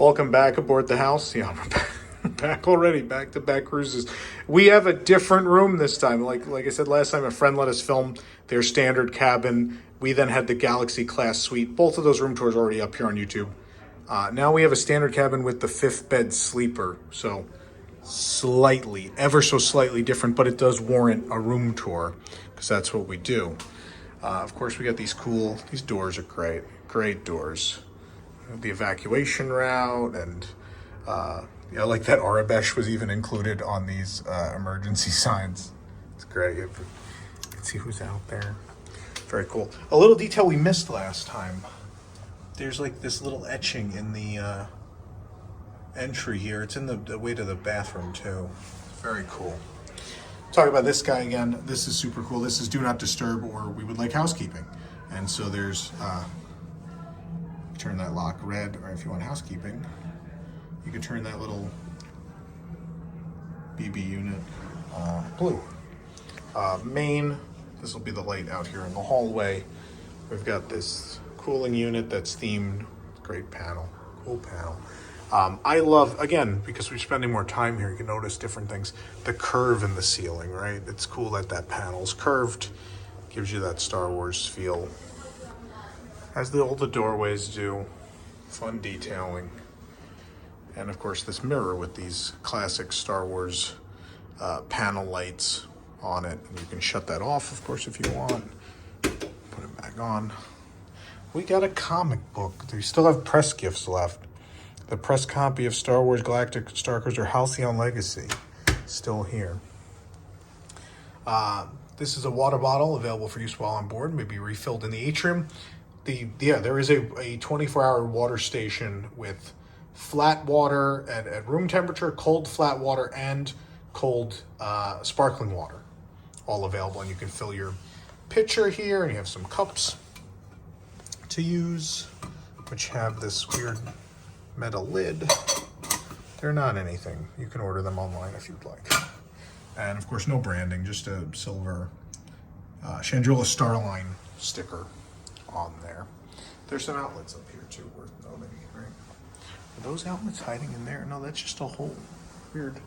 Welcome back aboard the house. Yeah, I'm back already. Back-to-back cruises. We have a different room this time. Like I said last time, a friend let us film their standard cabin. We then had the Galaxy class suite. Both of those room tours are already up here on YouTube. Now we have a standard cabin with the 5th bed sleeper. So slightly, ever so slightly different, but it does warrant a room tour because that's what we do. Of course, we got these doors are great doors. The evacuation route, and like that Arabesh was even included on these emergency signs. It's great. You can see who's out there. Very cool. A little detail we missed last time. There's like this little etching in the entry here. It's in the way to the bathroom too. Very cool. Talk about this guy again. This is super cool. This is do not disturb, or we would like housekeeping. And so there's turn that lock red, or if you want housekeeping, you can turn that little BB unit blue. Main, this will be the light out here in the hallway. We've got this cooling unit that's themed. Great panel, cool panel. I love, again, because we're spending more time here, you can notice different things. The curve in the ceiling, right? It's cool that panel's curved. Gives you that Star Wars feel. As all the doorways do. Fun detailing. And of course this mirror with these classic Star Wars panel lights on it. And you can shut that off, of course, if you want. Put it back on. We got a comic book. We still have press gifts left. The press copy of Star Wars Galactic Starcruiser Halcyon Legacy. Still here. This is a water bottle available for use while on board. May be refilled in the atrium. There is a 24-hour water station with flat water at room temperature, cold flat water, and cold sparkling water, all available. And you can fill your pitcher here, and you have some cups to use, which have this weird metal lid. They're not anything. You can order them online if you'd like. And of course, no branding, just a silver Chandrila Starline sticker on there. There's some outlets up here too, worth noting, right? Are those outlets hiding in there? No, that's just a hole. Weird.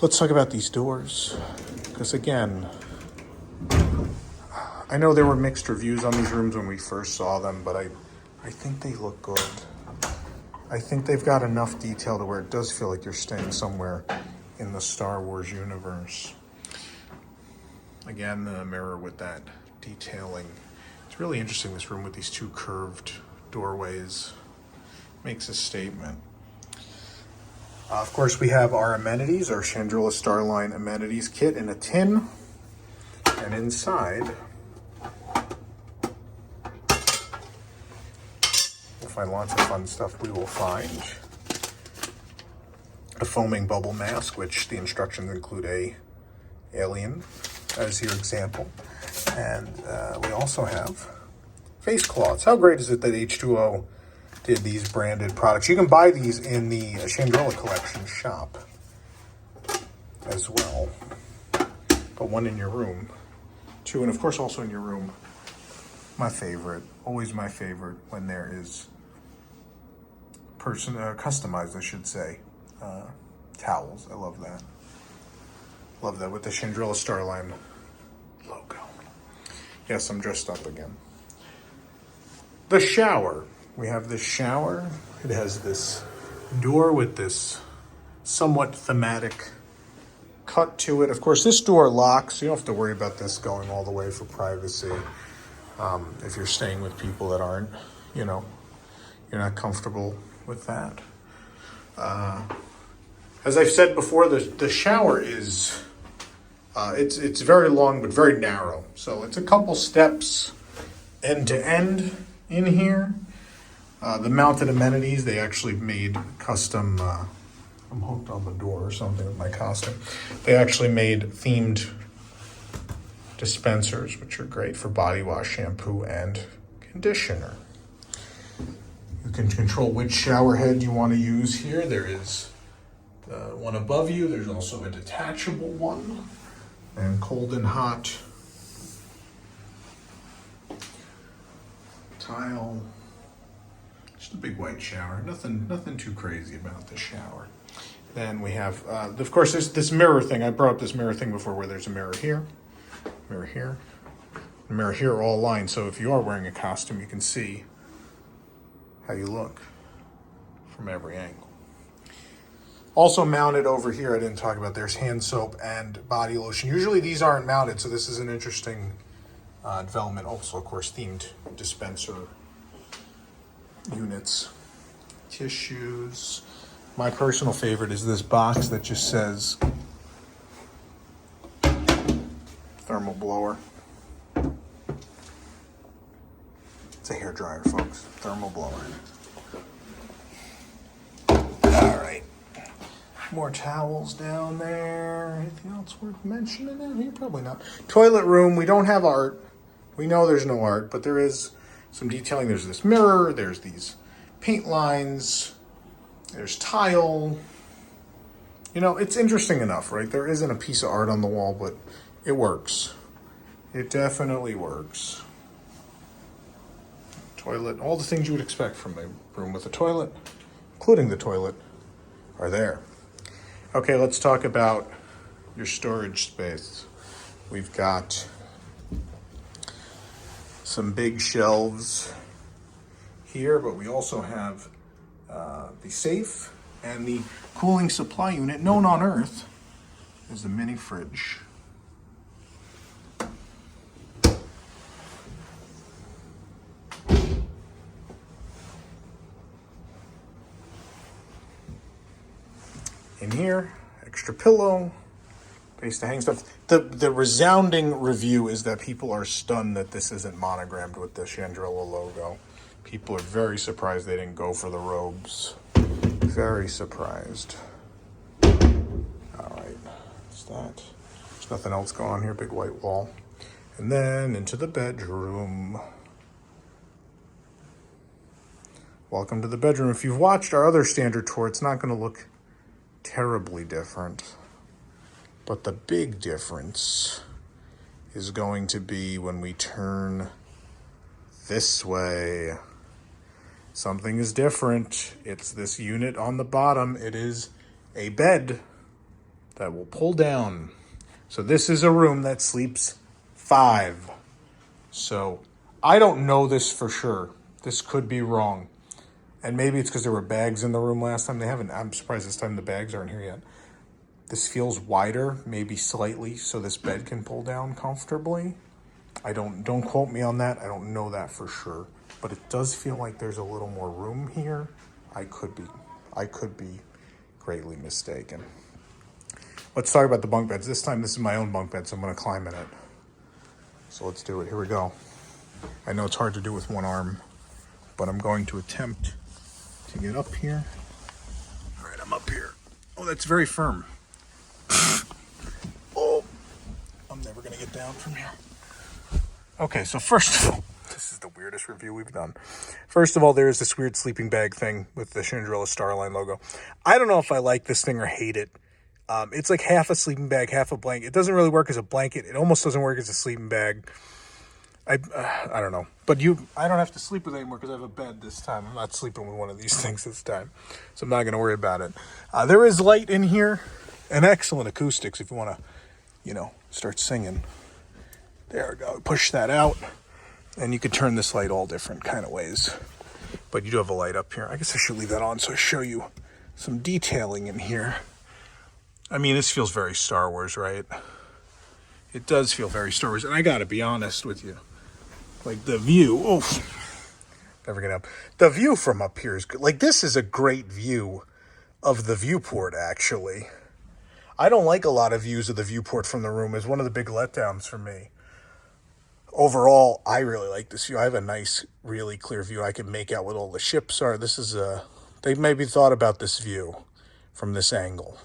Let's talk about these doors, because again, I know there were mixed reviews on these rooms when we first saw them, but I think they look good. I think they've got enough detail to where it does feel like you're staying somewhere in the Star Wars universe. Again, the mirror with that detailing. It's really interesting, this room with these two curved doorways. Makes a statement. Of course, we have our amenities, our Chandrila Starline amenities kit in a tin. And inside, we'll find lots of fun stuff. We will find a foaming bubble mask, which the instructions include a alien as your example. And we also have face cloths. How great is it that H2O did these branded products? You can buy these in the Chandrila Collection shop as well. But one in your room, two, and of course also in your room. My favorite, always my favorite, when there is customized, I should say, towels. I love that. Love that with the Chandrila Starline logo. Yes, I'm dressed up again. The shower. We have this shower. It has this door with this somewhat thematic cut to it. Of course, this door locks, so you don't have to worry about this going all the way for privacy. If you're staying with people that aren't, you're not comfortable with that. As I've said before, the shower is, it's very long but very narrow. So it's a couple steps end to end in here. The mounted amenities, they actually made custom, I'm hooked on the door or something with my costume. They actually made themed dispensers, which are great for body wash, shampoo, and conditioner. You can control which shower head you want to use here. There is one above you. There's also a detachable one, and cold and hot tile. Just a big white shower. Nothing too crazy about the shower. Then we have, of course, this mirror thing. I brought up this mirror thing before, where there's a mirror here, a mirror here, all aligned. So if you are wearing a costume, you can see how you look from every angle. Also mounted over here, I didn't talk about, there's hand soap and body lotion. Usually these aren't mounted, so this is an interesting development. Also, of course, themed dispenser units. Tissues. My personal favorite is this box that just says thermal blower. It's a hairdryer, folks. Thermal blower. All right. More towels down there. Anything else worth mentioning down here? Probably not. Toilet room. We don't have art. We know there's no art, but there is some detailing. There's this mirror. There's these paint lines. There's tile. You know, it's interesting enough, right? There isn't a piece of art on the wall, but it works. It definitely works. Toilet. All the things you would expect from a room with a toilet, including the toilet, are there. Okay, let's talk about your storage space. We've got some big shelves here, but we also have the safe and the cooling supply unit, known on Earth as the mini fridge. In here, extra pillow, place to hang stuff. The resounding review is that people are stunned that this isn't monogrammed with the Chandrilla logo. People are very surprised they didn't go for the robes. Very surprised. All right, that's that. There's nothing else going on here, big white wall. And then into the bedroom. Welcome to the bedroom. If you've watched our other standard tour, it's not going to look terribly different. But the big difference is going to be when we turn this way. Something is different. It's this unit on the bottom. It is a bed that will pull down. So this is a room that sleeps 5. So I don't know this for sure. This could be wrong. And maybe it's because there were bags in the room last time. They haven't. I'm surprised this time the bags aren't here yet. This feels wider, maybe slightly, so this bed can pull down comfortably. Don't quote me on that. I don't know that for sure. But it does feel like there's a little more room here. I could be greatly mistaken. Let's talk about the bunk beds. This time this is my own bunk bed, so I'm gonna climb in it. So let's do it. Here we go. I know it's hard to do with one arm, but I'm going to attempt to get up here. All right, I'm up here. Oh, that's very firm. Oh, I'm never gonna get down from here. Okay, so first of all, this is the weirdest review we've done. First of all, there is this weird sleeping bag thing with the Chandrilla Starline logo. I don't know if I like this thing or hate it. It's like half a sleeping bag, half a blanket. It doesn't really work as a blanket. It almost doesn't work as a sleeping bag. I don't know. But I don't have to sleep with it anymore because I have a bed this time. I'm not sleeping with one of these things this time. So I'm not going to worry about it. There is light in here and excellent acoustics if you want to, start singing. There we go. Push that out. And you could turn this light all different kind of ways. But you do have a light up here. I guess I should leave that on so I show you some detailing in here. I mean, this feels very Star Wars, right? It does feel very Star Wars. And I got to be honest with you. Like the view, never get up. The view from up here is good. Like this is a great view of the viewport, actually. I don't like a lot of views of the viewport from the room. It's one of the big letdowns for me. Overall, I really like this view. I have a nice, really clear view. I can make out what all the ships are. They maybe thought about this view from this angle.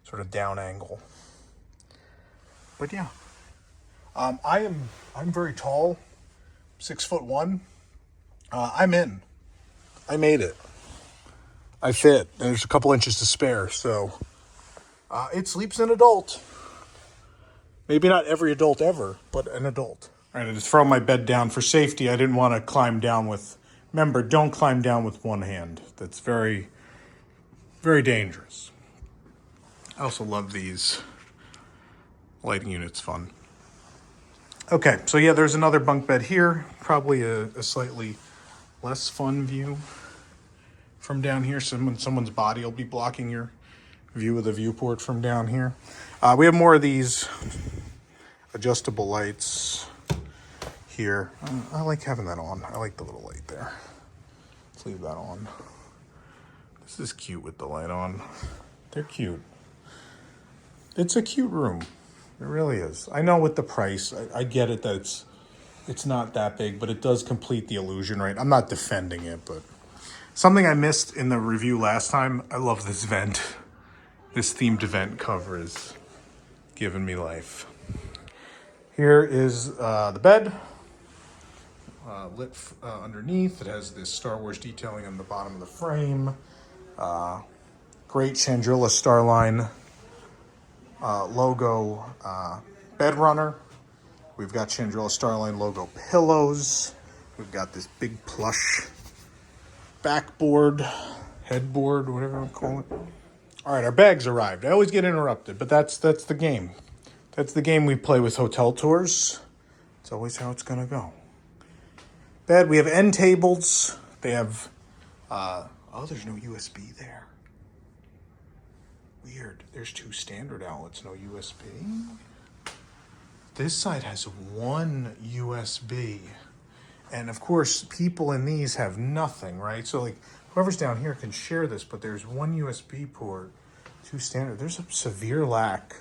Sort of down angle. But yeah. I'm very tall, 6'1". I'm in. I made it. I fit. And there's a couple inches to spare, so it sleeps an adult. Maybe not every adult ever, but an adult. All right, I just throw my bed down for safety. I didn't want to climb down with Remember, don't climb down with one hand. That's very, very dangerous. I also love these lighting units, fun. Okay, so yeah, there's another bunk bed here. Probably a slightly less fun view from down here. Someone's body will be blocking your view of the viewport from down here. We have more of these adjustable lights here. I like having that on. I like the little light there. Let's leave that on. This is cute with the light on. They're cute. It's a cute room. It really is. I know with the price, I get it that it's not that big, but it does complete the illusion, right? I'm not defending it, but something I missed in the review last time, I love this vent. This themed event cover is giving me life. Here is the bed, lit underneath. It has this Star Wars detailing on the bottom of the frame. Great Chandrilla Starline logo bed runner. We've got Chandrilla Starline logo pillows. We've got this big plush backboard, headboard, whatever you want to call it. All right, our bags arrived. I always get interrupted, but that's the game. That's the game we play with hotel tours. It's always how it's gonna go. Bed. We have end tables. They have. There's no USB there. Weird. There's 2 standard outlets, no USB. This side has 1 USB. And of course, people in these have nothing, right? So like whoever's down here can share this, but there's 1 USB port, 2 standard. There's a severe lack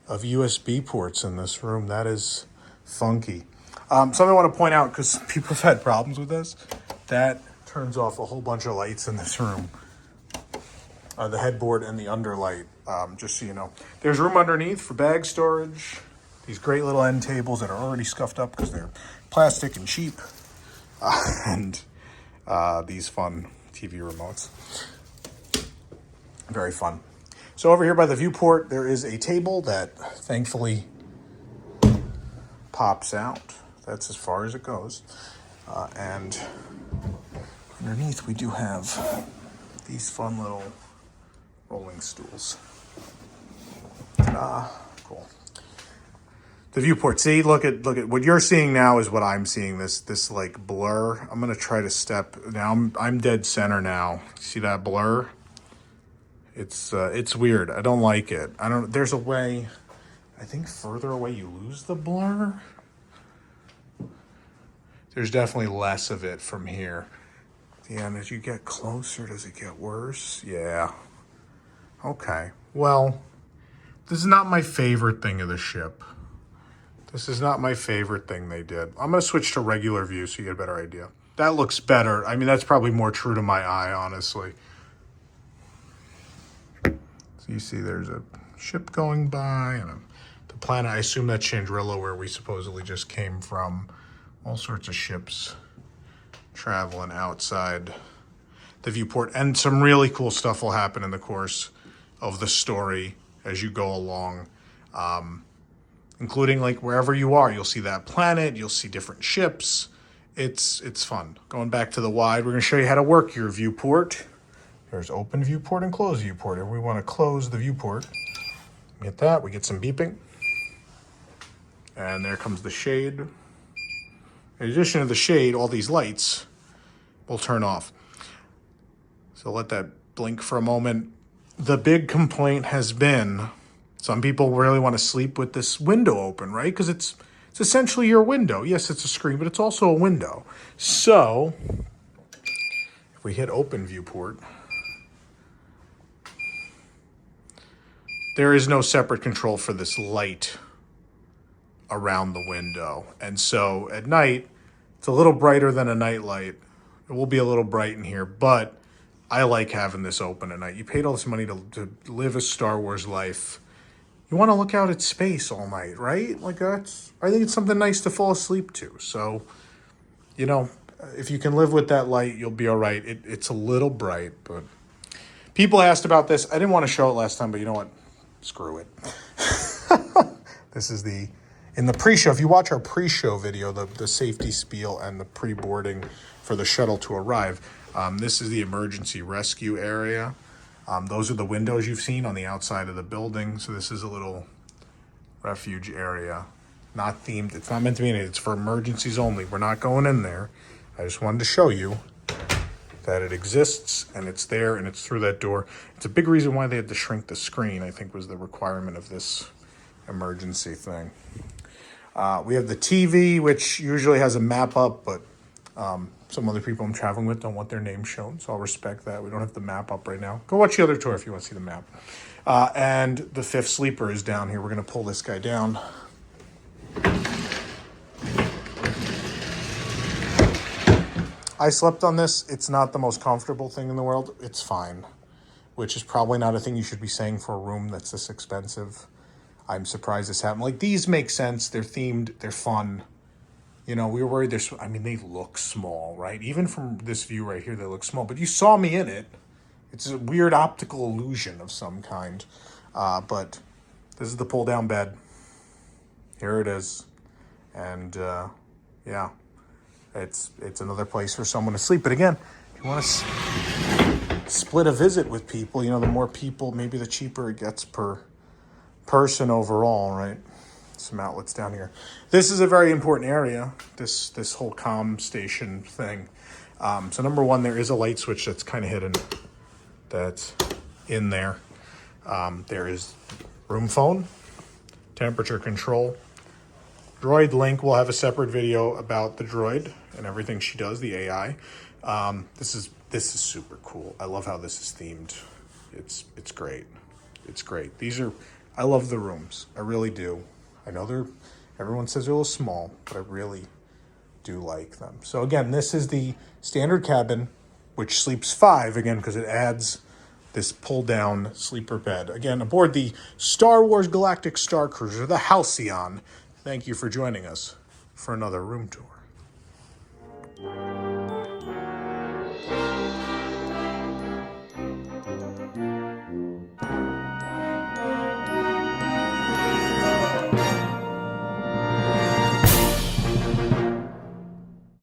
of USB ports in this room. That is funky. Something I want to point out, because people have had problems with this, that turns off a whole bunch of lights in this room. The headboard and the underlight, just so you know. There's room underneath for bag storage. These great little end tables that are already scuffed up because they're plastic and cheap. And these fun TV remotes. Very fun. So over here by the viewport, there is a table that thankfully pops out. That's as far as it goes. And underneath we do have these fun little rolling stools. Cool. The viewport. See, look at what you're seeing now is what I'm seeing. This like blur. I'm gonna try to step now. I'm dead center now. See that blur? It's weird. I don't like it. There's a way. I think further away you lose the blur. There's definitely less of it from here. Yeah, and as you get closer, does it get worse? Yeah. Okay. Well, this is not my favorite thing of the ship. This is not my favorite thing they did. I'm going to switch to regular view so you get a better idea. That looks better. I mean, that's probably more true to my eye, honestly. So you see there's a ship going by and the planet. I assume that's Chandrilla, where we supposedly just came from. All sorts of ships traveling outside the viewport. And some really cool stuff will happen in the course of the story as you go along. Including like wherever you are, you'll see that planet, you'll see different ships. It's fun. Going back to the wide, we're gonna show you how to work your viewport. There's open viewport and closed viewport. If we wanna close the viewport, we get that, we get some beeping. And there comes the shade. In addition to the shade, all these lights will turn off. So let that blink for a moment. The big complaint has been, some people really want to sleep with this window open, right? Because it's essentially your window. Yes, it's a screen, but it's also a window. So if we hit open viewport, there is no separate control for this light around the window. And so at night, it's a little brighter than a night light. It will be a little bright in here, but I like having this open at night. You paid all this money to live a Star Wars life. You want to look out at space all night, right? Like I think it's something nice to fall asleep to. So, you know, if you can live with that light, you'll be all right. It's a little bright, but people asked about this. I didn't want to show it last time, but you know what? Screw it. This is the in the pre-show, if you watch our pre-show video, the safety spiel and the pre-boarding for the shuttle to arrive, this is the emergency rescue area. Those are the windows you've seen on the outside of the building. So this is a little refuge area, not themed. It's not meant to be anything. It's for emergencies only. We're not going in there. I just wanted to show you that it exists and it's there and it's through that door. It's a big reason why they had to shrink the screen, I think, was the requirement of this emergency thing. We have the TV, which usually has a map up, but some other people I'm traveling with don't want their names shown, so I'll respect that. We don't have the map up right now. Go watch the other tour if you want to see the map. And the fifth sleeper is down here. We're going to pull this guy down. I slept on this. It's not the most comfortable thing in the world. It's fine, which is probably not a thing you should be saying for a room that's this expensive. I'm surprised this happened. Like, these make sense. They're themed. They're fun. You know, we were worried they look small, right? Even from this view right here, they look small. But you saw me in it. It's a weird optical illusion of some kind. But this is the pull-down bed. Here it is. And, yeah. It's another place for someone to sleep. But again, if you want to split a visit with people, you know, the more people, maybe the cheaper it gets per person overall, right? Some outlets down here. This is a very important area, this whole Comm Station thing. So number one, there is a light switch that's kind of hidden. That's in there. There is room phone, temperature control. Droid Link will have a separate video about the droid and everything she does, the AI. This is super cool. I love how this is themed. It's great. It's great. I love the rooms. I really do. I know everyone says they're a little small, but I really do like them. So again, this is the standard cabin, which sleeps 5, again, because it adds this pull-down sleeper bed. Again, aboard the Star Wars Galactic Starcruiser, the Halcyon. Thank you for joining us for another room tour.